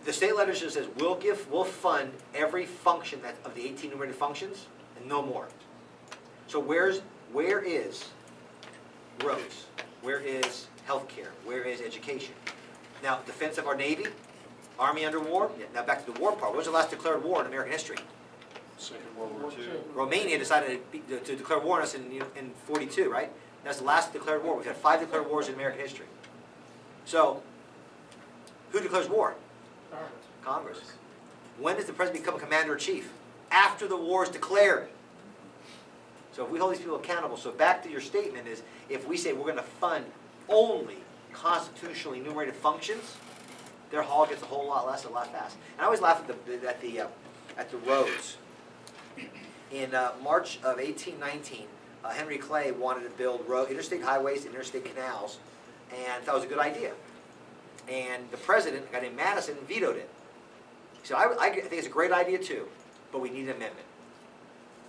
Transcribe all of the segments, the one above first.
The state legislature says we'll fund every function of the 18 enumerated functions and no more. So where is roads? Where is healthcare? Where is education? Now, defense of our Navy, Army under war. Yeah, now back to the war part. What was the last declared war in American history? Second World War II. Romania decided to declare war on us in 42, right? That's the last declared war. We've had 5 declared wars in American history. So, who declares war? Congress. When does the president become a commander-in-chief? After the war is declared. So if we hold these people accountable, so back to your statement is, if we say we're going to fund only constitutionally enumerated functions, their haul gets a whole lot less and a lot fast. And I always laugh at the roads. In March of 1819, Henry Clay wanted to build interstate highways and interstate canals, and thought it was a good idea. And the president, a guy named Madison, vetoed it. He said, I think it's a great idea too, but we need an amendment.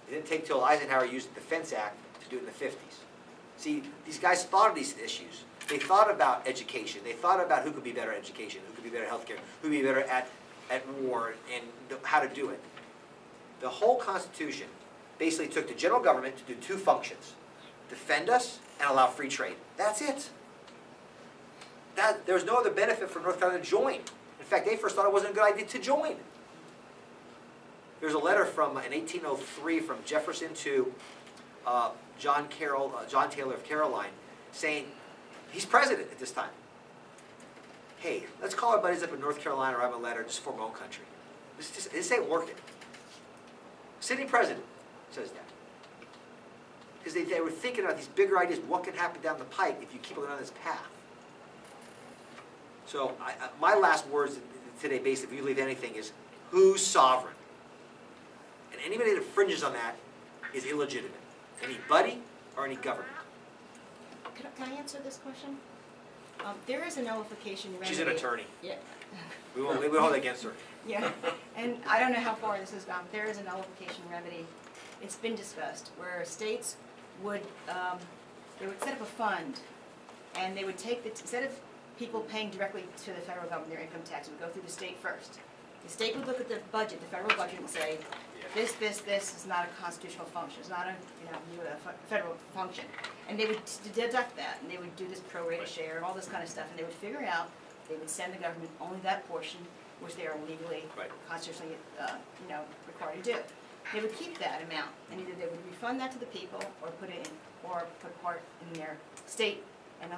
It didn't take till Eisenhower used the Defense Act to do it in the 50s. See, these guys thought of these issues. They thought about education. They thought about who could be better at education, who could be better at healthcare, who could be better at war, and how to do it. The whole Constitution basically took the general government to do 2 functions: defend us and allow free trade. That's it. There was no other benefit for North Carolina to join. In fact, they first thought it wasn't a good idea to join. There's a letter from in 1803 from Jefferson to John Taylor of Caroline, saying he's president at this time. Hey, let's call our buddies up in North Carolina, write them a letter just for my own country. This ain't working. Sitting president says that. Because they were thinking about these bigger ideas, what can happen down the pike if you keep going on this path. So my last words today, basically, if you leave anything, is who's sovereign? And anybody that infringes on that is illegitimate. Anybody or any government. Can I answer this question? There is a nullification remedy. She's an attorney. Yeah. We won't hold it against her. Yeah, and I don't know how far this has gone, but there is a nullification remedy. It's been discussed where states would they would set up a fund, and they would take instead of people paying directly to the federal government their income tax, it would go through the state first. The state would look at the budget, the federal budget, and say, this is not a constitutional function. It's not a federal function, and they would deduct that, and they would do this pro rata share and all this kind of stuff, and they would figure out they would send the government only that portion which they are legally, constitutionally, required to do. They would keep that amount, and either they would refund that to the people, or put it in, or put part in their state, and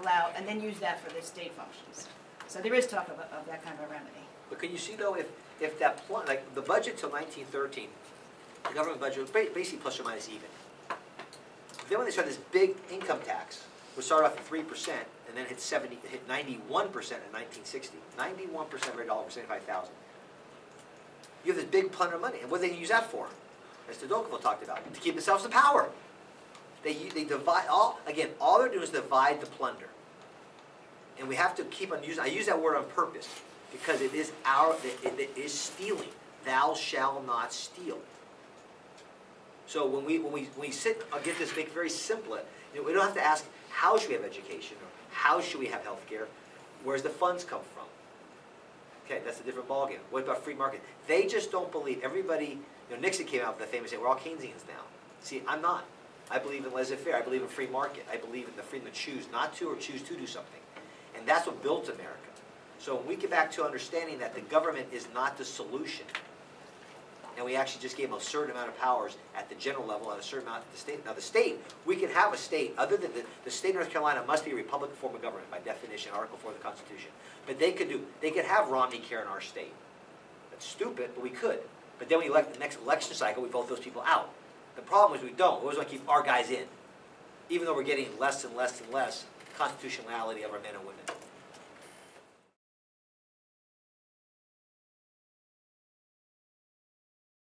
then use that for the state functions. So there is talk of that kind of a remedy. But can you see though, if that like the budget till 1913, the government budget was basically plus or minus even. Then when they started this big income tax, which started off at 3%, and then hit 91% in 1960. 91% of every dollar for 75,000. You have this big plunder of money, and what do they use that for? As Tocqueville talked about, to keep themselves in power. They divide all they're doing is divide the plunder, and we have to keep on using. I use that word on purpose because it is it is stealing. Thou shalt not steal. So when we sit, I'll get this, make it very simple. We don't have to ask how should we have education or how should we have health care. Where's the funds come from? Okay, that's a different ballgame. What about free market? They just don't believe. Everybody, Nixon came out with the famous saying, we're all Keynesians now. See, I'm not. I believe in laissez-faire. I believe in free market. I believe in the freedom to choose not to or choose to do something. And that's what built America. So when we get back to understanding that the government is not the solution, and we actually just gave them a certain amount of powers at the general level and a certain amount at the state. Now the state, we can have a state, other than the state of North Carolina must be a Republican form of government by definition, Article 4 of the Constitution. But they could have Romney care in our state. That's stupid, but we could. But then when we elect the next election cycle, we vote those people out. The problem is we don't. We always want to keep our guys in, even though we're getting less and less and less constitutionality of our men and women.